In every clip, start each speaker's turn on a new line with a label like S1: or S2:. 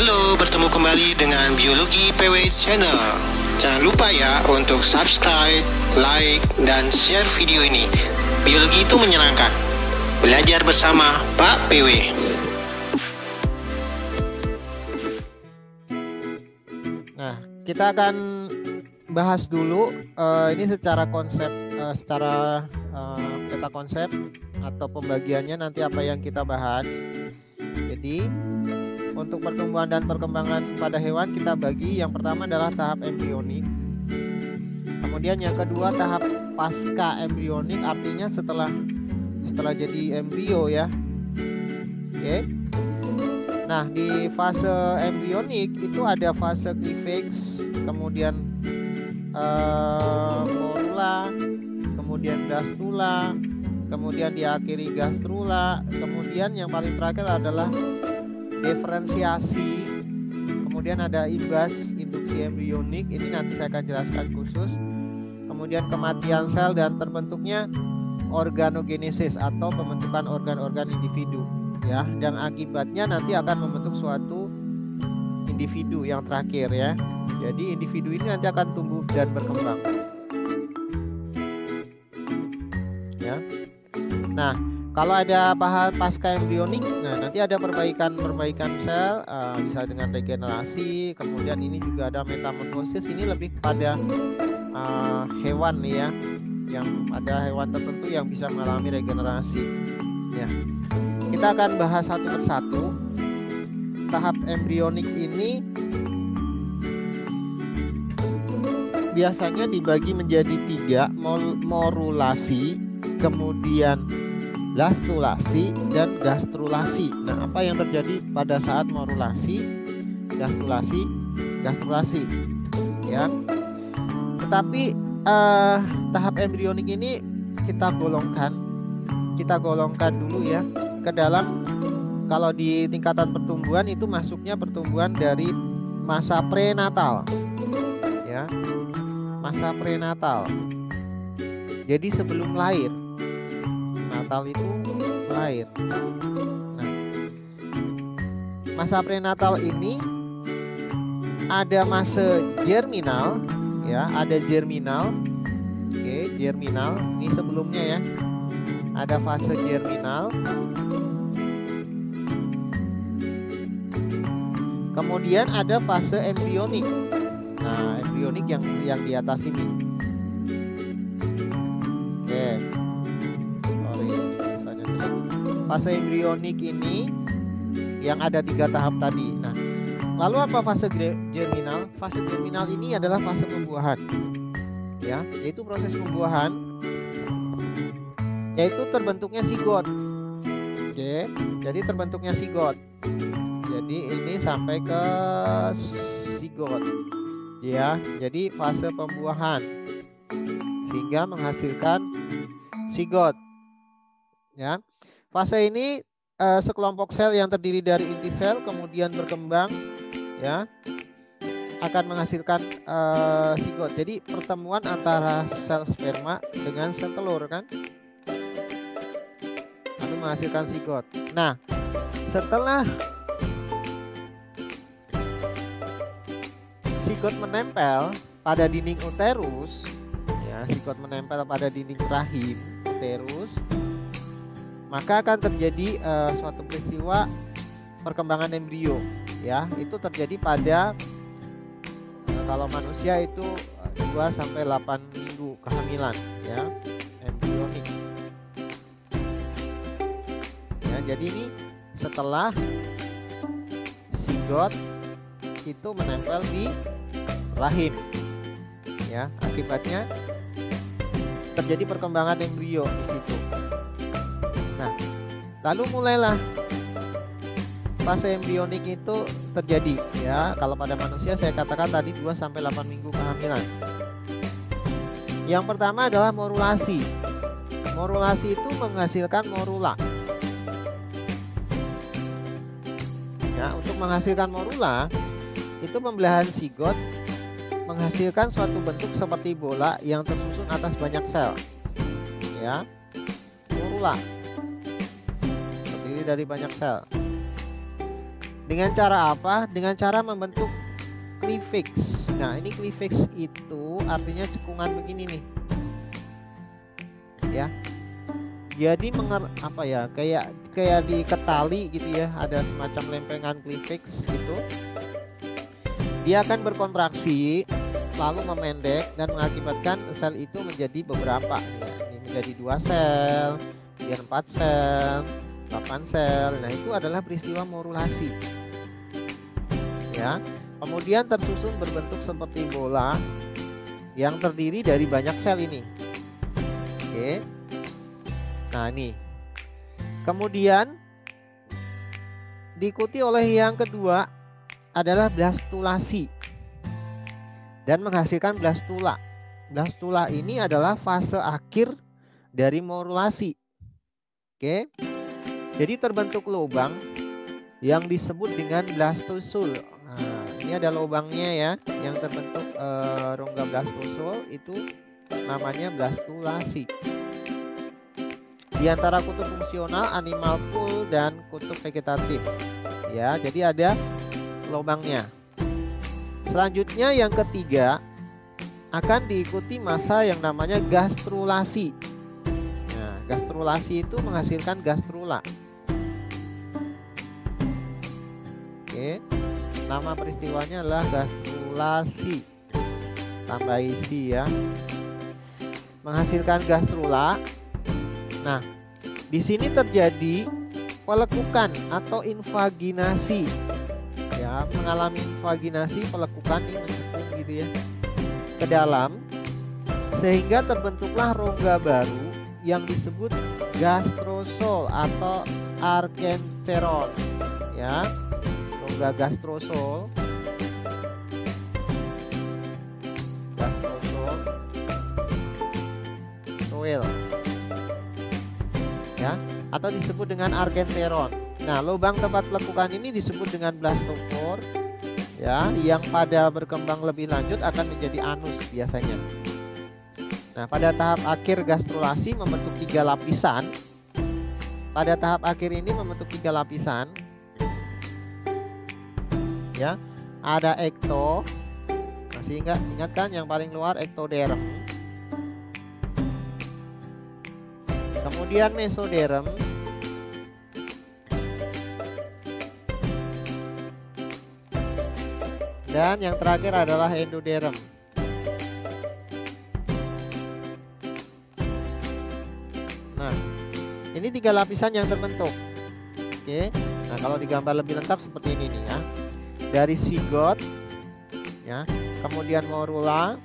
S1: Halo, bertemu kembali dengan Biologi PW Channel. Jangan lupa ya untuk subscribe, like, dan share video ini. Biologi itu menyenangkan. Belajar bersama Pak PW.
S2: Nah, kita akan bahas dulu ini secara konsep, peta konsep atau pembagiannya nanti apa yang kita bahas. Jadi untuk pertumbuhan dan perkembangan pada hewan kita bagi, yang pertama adalah tahap embrionik. Kemudian yang kedua tahap pasca embrionik, artinya setelah jadi embrio ya. Oke. Nah, di fase embrionik itu ada fase clivage, kemudian morula, kemudian gastrula, kemudian diakhiri gastrula, kemudian yang paling terakhir adalah diferensiasi, kemudian ada imbas induksi embrionik, ini nanti saya akan jelaskan khusus, kemudian kematian sel dan terbentuknya organogenesis atau pembentukan organ-organ individu ya, yang akibatnya nanti akan membentuk suatu individu yang terakhir ya. Jadi individu ini nanti akan tumbuh dan berkembang ya. Nah, kalau ada pasca embrionik, nah nanti ada perbaikan sel, bisa dengan regenerasi. Kemudian ini juga ada metamorfosis, ini lebih kepada hewan nih ya, yang ada hewan tertentu yang bisa mengalami regenerasi. Ya, kita akan bahas satu persatu. Tahap embrionik ini biasanya dibagi menjadi 3, morulasi, kemudian gastrulasi dan gastrulasi. Nah, apa yang terjadi pada saat morulasi, gastrulasi ya. Tetapi tahap embrionik ini kita golongkan dulu ya ke dalam, kalau di tingkatan pertumbuhan itu masuknya pertumbuhan dari masa prenatal ya, masa prenatal. Jadi sebelum lahir, natal itu lahir. Nah, masa prenatal ini ada masa germinal ya, ada germinal. Oke, germinal ini sebelumnya ya. Ada fase germinal. Kemudian ada fase embrionik. Nah, embrionik yang di atas ini. Oke. Fase embrionik ini yang ada 3 tahap tadi. Nah, lalu apa fase germinal? Fase germinal ini adalah fase pembuahan, ya, yaitu proses pembuahan, yaitu terbentuknya sigot. Oke, jadi terbentuknya sigot. Jadi ini sampai ke sigot, ya. Jadi fase pembuahan sehingga menghasilkan sigot, ya. Fase ini sekelompok sel yang terdiri dari inti sel kemudian berkembang ya, akan menghasilkan sigot. Jadi pertemuan antara sel sperma dengan sel telur kan, lalu menghasilkan sigot. Nah, setelah sigot menempel pada dinding uterus ya, sigot menempel pada dinding rahim uterus, maka akan terjadi suatu peristiwa perkembangan embrio ya. Itu terjadi pada kalau manusia itu 2 sampai 8 minggu kehamilan ya, embrionik ya. Jadi ini setelah sigot itu menempel di rahim ya, akibatnya terjadi perkembangan embrio di situ. Nah, lalu mulailah fase embrionik itu terjadi ya. Kalau pada manusia saya katakan tadi 2 sampai 8 minggu kehamilan. Yang pertama adalah morulasi. Morulasi itu menghasilkan morula. Ya, untuk menghasilkan morula itu pembelahan sigot menghasilkan suatu bentuk seperti bola yang tersusun atas banyak sel. Ya. Morula dari banyak sel. Dengan cara apa? Dengan cara membentuk cleavage. Nah, ini cleavage itu artinya cekungan begini nih. Ya. Jadi kayak diketali gitu ya, ada semacam lempengan cleavage gitu. Dia akan berkontraksi lalu memendek dan mengakibatkan sel itu menjadi beberapa ya. Ini menjadi 2 sel, kemudian 4 sel, 8 sel. Nah, itu adalah peristiwa morulasi. Ya. Kemudian tersusun berbentuk seperti bola yang terdiri dari banyak sel ini. Oke. Nah, ini. Kemudian diikuti oleh yang kedua adalah blastulasi dan menghasilkan blastula. Blastula ini adalah fase akhir dari morulasi. Oke. Jadi terbentuk lubang yang disebut dengan blastosul. Nah, ini ada lubangnya ya, yang terbentuk rongga blastosul itu namanya blastulasi. Di antara kutub fungsional, animal pool dan kutub vegetatif. Ya, jadi ada lubangnya. Selanjutnya yang ketiga akan diikuti masa yang namanya gastrulasi. Nah, gastrulasi itu menghasilkan gastrula. Oke. Nama peristiwanya adalah gastrulasi. Tambah isi ya. Menghasilkan gastrula. Nah, di sini terjadi pelekukan atau invaginasi. Ya, mengalami invaginasi, pelekukan ini mencekung gitu ya ke dalam, sehingga terbentuklah rongga baru yang disebut gastrosol atau arkenteron. Ya, rongga gastrosol. Soil. Ya, atau disebut dengan arkenteron. Nah, lubang tempat pelekukan ini disebut dengan blastopor ya, yang pada berkembang lebih lanjut akan menjadi anus biasanya. Nah, pada tahap akhir gastrulasi membentuk 3 lapisan. Pada tahap akhir ini membentuk 3 lapisan. Ya, ada ekto. Masih ingat kan yang paling luar ektoderm. Kemudian mesoderm. Dan yang terakhir adalah endoderm. Nah, ini 3 lapisan yang terbentuk. Oke. Nah, kalau digambar lebih lengkap seperti ini nih ya. Dari zigot ya, kemudian morula,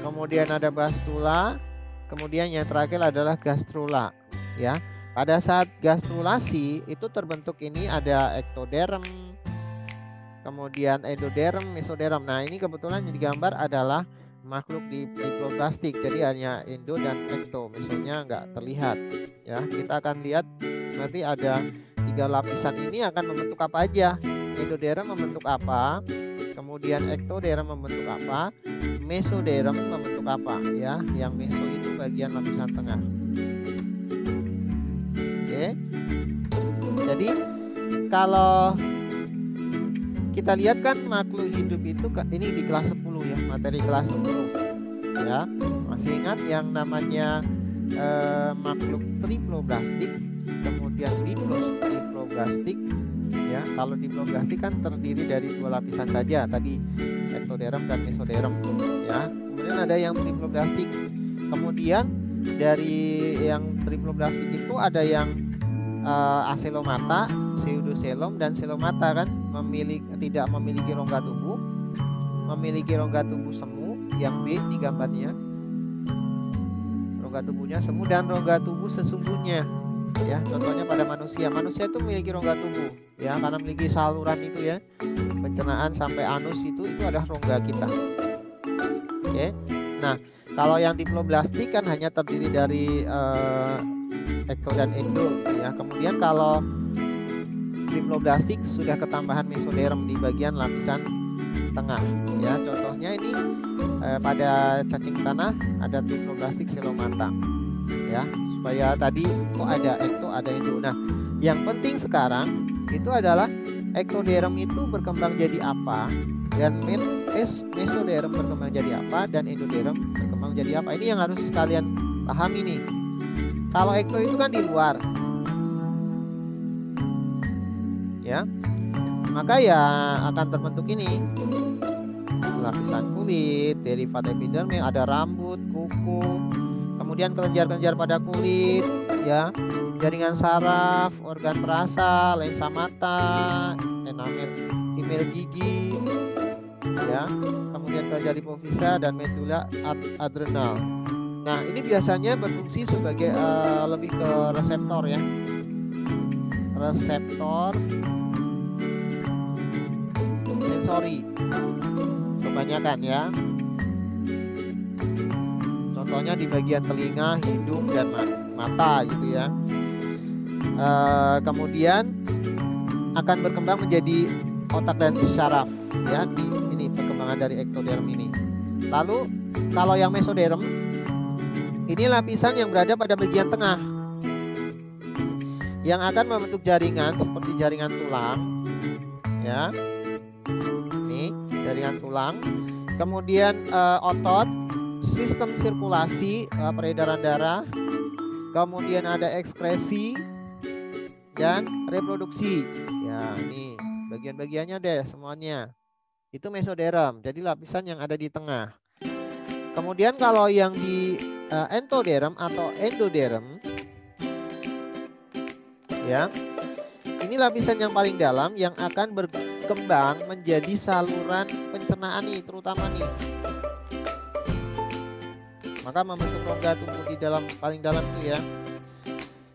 S2: kemudian ada blastula, kemudian yang terakhir adalah gastrula ya. Pada saat gastrulasi itu terbentuk ini ada ektoderm, kemudian endoderm, mesoderm. Nah, ini kebetulan yang digambar adalah makhluk diploblastik. Jadi hanya endo dan ekto, mesonya nggak terlihat. Ya, kita akan lihat nanti ada 3 lapisan ini akan membentuk apa aja. Endoderm membentuk apa, kemudian ektoderm membentuk apa, mesoderm membentuk apa ya. Yang meso itu bagian lapisan tengah. Oke. Jadi kalau kita lihat kan makhluk hidup itu ini di kelas 10 ya, materi kelas 10 ya. Masih ingat yang namanya makhluk triploblastik, kemudian diploblastik ya. Kalau diploblastik kan terdiri dari 2 lapisan saja tadi, ektoderm dan mesoderm ya. Kemudian ada yang triploblastik. Kemudian dari yang triploblastik itu ada yang acelomata, pseudocelom dan celomata kan, tidak memiliki rongga tubuh, memiliki rongga tubuh semu, yang B di gambarnya. Rongga tubuhnya semu dan rongga tubuh sesungguhnya. Ya, contohnya pada manusia. Manusia itu memiliki rongga tubuh ya, karena memiliki saluran itu ya. Pencernaan sampai anus itu adalah rongga kita. Oke. Nah, kalau yang diploblastik kan hanya terdiri dari ekto dan endo ya. Kemudian kalau diploblastik sudah ketambahan mesoderm di bagian lapisan tengah ya. Contohnya ini pada cacing tanah ada diploblastik celomata ya, supaya tadi kok ada ekto ada endo. Nah, yang penting sekarang itu adalah ektoderm itu berkembang jadi apa, dan mesoderm berkembang jadi apa, dan endoderm berkembang jadi apa. Ini yang harus kalian pahami nih. Kalau ekto itu kan di luar, ya, maka ya akan terbentuk ini lapisan kulit, derivat epidermis, ada rambut, kuku, kemudian kelenjar-kelenjar pada kulit, ya, jaringan saraf, organ perasa, lensa mata, enamel gigi, ya, kemudian kelenjar hipofisa dan medula adrenal. Nah, ini biasanya berfungsi sebagai lebih ke reseptor, ya, reseptor sensori kebanyakan, ya. Contohnya di bagian telinga, hidung, dan mata gitu, ya. Kemudian akan berkembang menjadi otak dan syaraf, ya. Ini perkembangan dari ektoderm ini. Lalu kalau yang mesoderm, ini lapisan yang berada pada bagian tengah yang akan membentuk jaringan seperti jaringan tulang, ya. Ini jaringan tulang, kemudian otot, sistem sirkulasi, peredaran darah, kemudian ada ekskresi dan reproduksi. Ya, ini bagian-bagiannya deh semuanya. Itu mesoderm, jadi lapisan yang ada di tengah. Kemudian kalau yang di entoderm atau endoderm, ya, ini lapisan yang paling dalam yang akan berkembang menjadi saluran pencernaan nih, terutama nih. Maka membentuk rongga tubuh di dalam paling dalam itu, ya.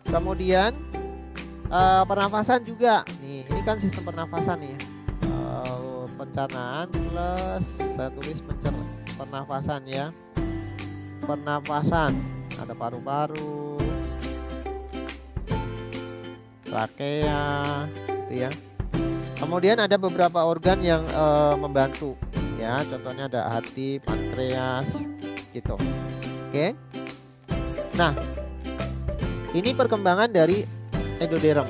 S2: Kemudian pernafasan juga. Nih, ini kan sistem pernafasan nih. Pencernaan plus saya tulis pernafasan, ya. Pernafasan ada paru-paru, trakea, gitu, ya. Kemudian ada beberapa organ yang membantu, ya. Contohnya ada hati, pankreas, gitu. Oke. Nah, ini perkembangan dari endoderm,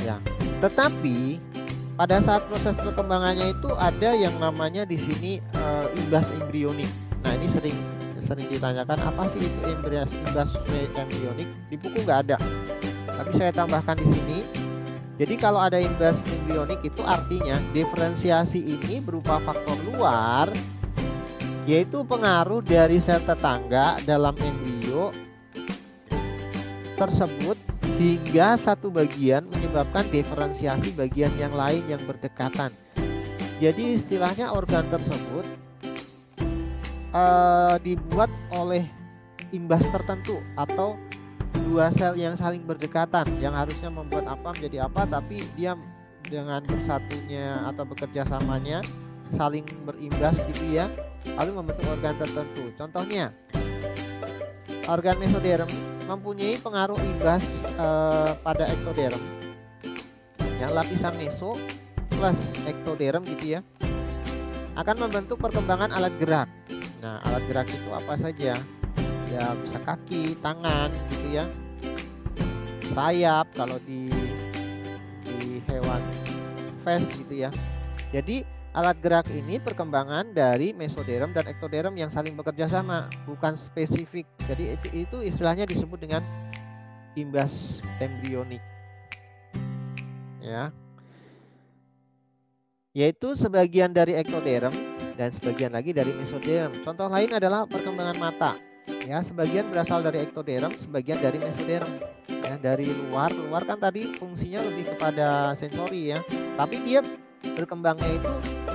S2: ya. Tetapi pada saat proses perkembangannya itu ada yang namanya di sini imbas embrionik. Nah, ini sering ditanyakan, apa sih itu imbas embrionik? Di buku nggak ada, tapi saya tambahkan di sini. Jadi kalau ada imbas embrionik itu artinya diferensiasi ini berupa faktor luar, yaitu pengaruh dari sel tetangga dalam embrio tersebut hingga satu bagian menyebabkan diferensiasi bagian yang lain yang berdekatan. Jadi istilahnya organ tersebut dibuat oleh imbas tertentu atau dua sel yang saling berdekatan yang harusnya membuat apa menjadi apa, tapi dia dengan bersatunya atau bekerja samanya saling berimbas gitu, ya, lalu membentuk organ tertentu. Contohnya organ mesoderm mempunyai pengaruh imbas pada ektoderm, ya, lapisan meso plus ektoderm gitu, ya, akan membentuk perkembangan alat gerak. Nah, alat gerak itu apa saja? Ya, bisa kaki, tangan gitu, ya, sayap kalau di hewan face gitu, ya. Jadi alat gerak ini perkembangan dari mesoderm dan ektoderm yang saling bekerja sama, bukan spesifik. Jadi itu istilahnya disebut dengan imbas embrionik, ya, yaitu sebagian dari ektoderm dan sebagian lagi dari mesoderm. Contoh lain adalah perkembangan mata, ya, sebagian berasal dari ektoderm, sebagian dari mesoderm, ya. Dari luar kan tadi fungsinya lebih kepada sensori, ya, tapi dia berkembangnya itu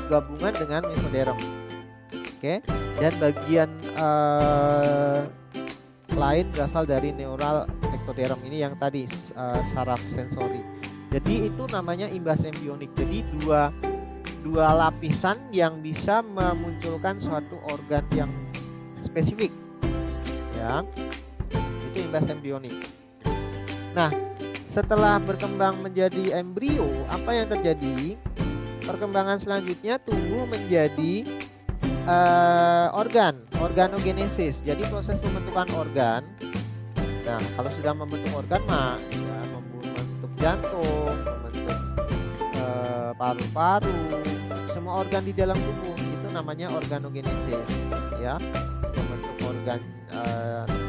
S2: gabungan dengan mesoderm. Oke. Dan bagian lain berasal dari neural ektoderm ini yang tadi saraf sensori. Jadi itu namanya imbas embrionik. Jadi dua lapisan yang bisa memunculkan suatu organ yang spesifik, ya, itu imbas embrionik. Nah, setelah berkembang menjadi embrio, apa yang terjadi? Perkembangan selanjutnya tumbuh menjadi organogenesis. Jadi proses pembentukan organ. Nah, kalau sudah membentuk organ mah ya membentuk jantung, membentuk paru-paru, semua organ di dalam tubuh itu namanya organogenesis, ya. Membentuk organ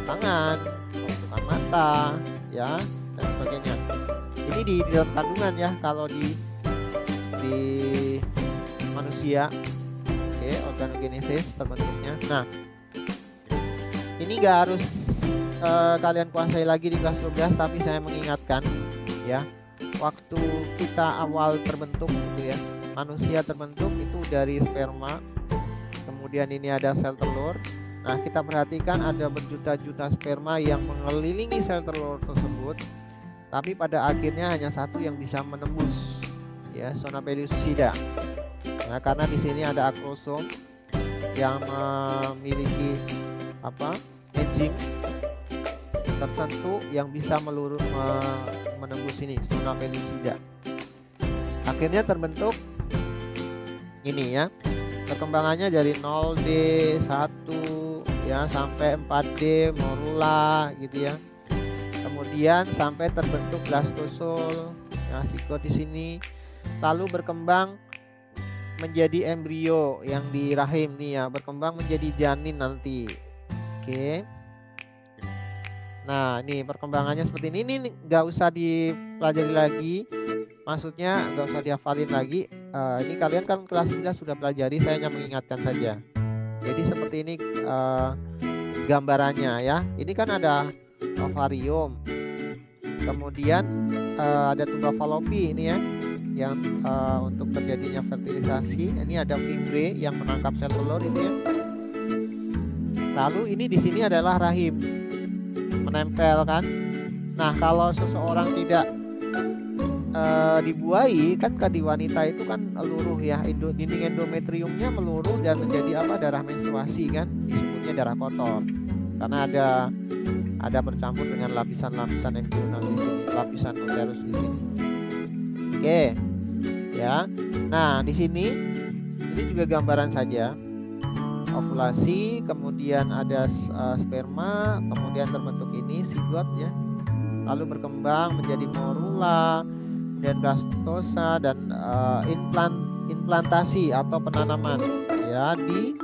S2: tangan, pembentukan mata, ya, dan sebagainya. Ini di dalam kandungan ya, kalau di manusia, oke, organogenesis terbentuknya. Nah, ini nggak harus kalian kuasai lagi di kelas 12, tapi saya mengingatkan ya, waktu kita awal terbentuk itu ya, manusia terbentuk itu dari sperma, kemudian ini ada sel telur. Nah, kita perhatikan ada berjuta-juta sperma yang mengelilingi sel telur tersebut, tapi pada akhirnya hanya satu yang bisa menembus, ya, zona pellucida. Nah, karena di sini ada akrosom yang memiliki enzim tertentu yang bisa menembus ini zona pellucida. Akhirnya terbentuk ini ya. Perkembangannya dari 0D, 1 ya sampai 4D morula gitu ya. Kemudian sampai terbentuk blastosul, ya, zigot di sini. Lalu berkembang menjadi embrio yang di rahim nih ya, berkembang menjadi janin nanti. Oke. Nah, ini perkembangannya seperti ini. Ini nggak usah dipelajari lagi. Maksudnya nggak usah dihafalin lagi. Ini kalian kan kelas 9 sudah pelajari, saya hanya mengingatkan saja. Jadi seperti ini gambarannya ya. Ini kan ada ovarium, kemudian ada tuba fallopi ini ya, yang untuk terjadinya fertilisasi. Ini ada fibre yang menangkap sel telur itu ya. Lalu ini di sini adalah rahim menempel kan. Nah, kalau seseorang tidak dibuahi kan, di wanita itu kan luruh ya, dinding endometriumnya meluruh dan menjadi darah menstruasi kan, disebutnya darah kotor karena ada bercampur dengan lapisan-lapisan embrional di sini, lapisan uterus di sini. Oke ya. Nah, di sini ini juga gambaran saja, ovulasi, kemudian ada sperma, kemudian terbentuk ini zigot ya, lalu berkembang menjadi morula, kemudian blastosa, dan implantasi atau penanaman ya di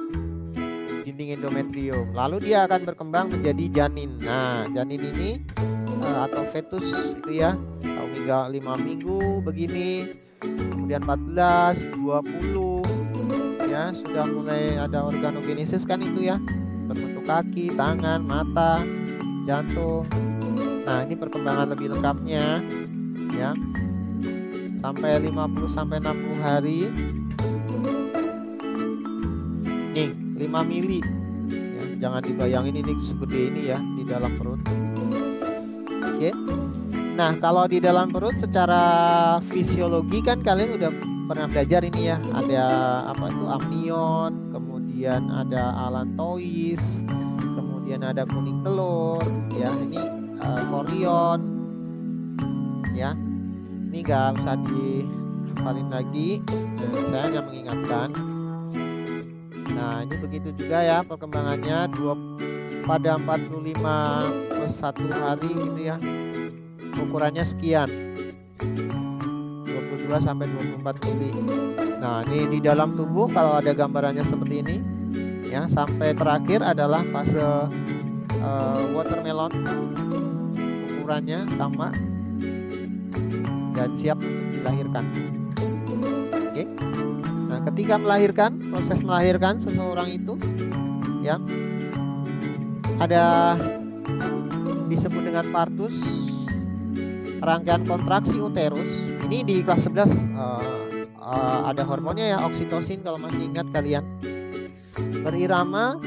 S2: dinding endometrium. Lalu dia akan berkembang menjadi janin. Nah, janin ini atau fetus itu ya, omega 5 minggu begini, kemudian 14, 20 ya, sudah mulai ada organogenesis kan itu ya, berbentuk kaki, tangan, mata, jantung. Nah, ini perkembangan lebih lengkapnya ya, sampai 50 sampai 60 hari. Nih, 5 mili ya, jangan dibayangin ini segede ini ya di dalam perut. Oke. Nah, kalau di dalam perut secara fisiologi kan kalian udah pernah belajar ini ya, ada amnion, kemudian ada allantois, kemudian ada kuning telur ya, ini korion ya. Ini nggak usah dihafalin lagi, saya hanya mengingatkan. Nah, ini begitu juga ya perkembangannya, pada 45 plus 1 hari gitu ya, ukurannya sekian, 22 sampai 24 mili. Nah, ini di dalam tubuh kalau ada gambarannya seperti ini ya, sampai terakhir adalah fase watermelon, ukurannya sama dan siap untuk dilahirkan. Oke. Nah, ketika melahirkan, proses melahirkan seseorang itu ya, ada disebut dengan partus, rangkaian kontraksi uterus. Ini di kelas 11 ada hormonnya ya, oksitosin kalau masih ingat kalian, berirama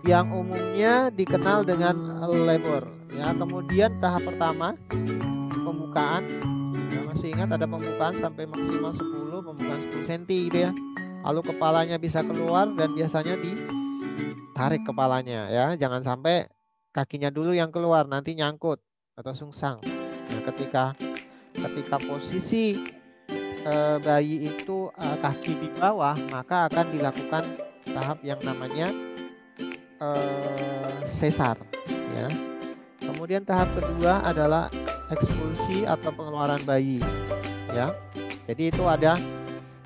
S2: yang umumnya dikenal dengan labor ya. Kemudian tahap pertama pembukaan ya, masih ingat ada pembukaan sampai maksimal 10, pembukaan 10 cm gitu ya. Lalu kepalanya bisa keluar dan biasanya ditarik kepalanya ya, jangan sampai kakinya dulu yang keluar, nanti nyangkut atau sungsang. Nah, ketika posisi bayi itu kaki di bawah, maka akan dilakukan tahap yang namanya sesar ya. Kemudian tahap kedua adalah ekspulsi atau pengeluaran bayi ya. Jadi itu ada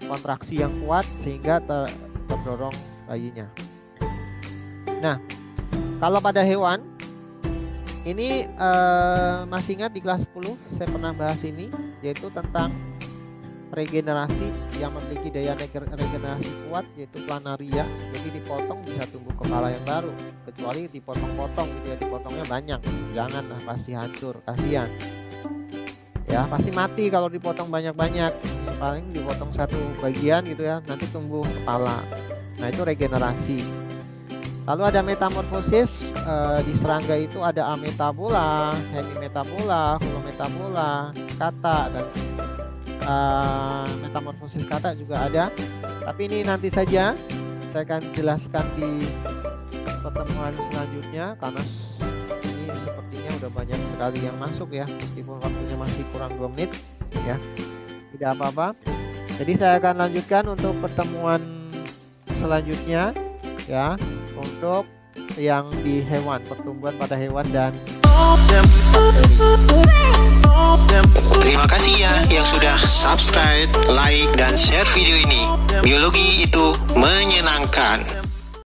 S2: kontraksi yang kuat sehingga terdorong bayinya. Nah, kalau pada hewan ini masih ingat di kelas 10 saya pernah bahas ini, yaitu tentang regenerasi yang memiliki daya regenerasi kuat, yaitu planaria. Jadi dipotong bisa tumbuh kepala yang baru, kecuali dipotong-potong gitu ya, dipotongnya banyak, janganlah, pasti hancur, kasihan ya, pasti mati kalau dipotong banyak-banyak. Paling dipotong satu bagian gitu ya, nanti tumbuh kepala. Nah, itu regenerasi. Lalu ada metamorfosis. Di serangga itu ada ametabola, hemimetabola, holometabola, kata, dan metamorfosis kata juga ada. Tapi ini nanti saja saya akan jelaskan di pertemuan selanjutnya, karena ini sepertinya udah banyak sekali yang masuk ya, meskipun waktunya masih kurang 2 menit ya, tidak apa-apa. Jadi saya akan lanjutkan untuk pertemuan selanjutnya ya, untuk yang di hewan, pertumbuhan pada hewan dan bakteri.
S1: Terima kasih ya yang sudah subscribe, like, dan share video ini. Biologi itu menyenangkan.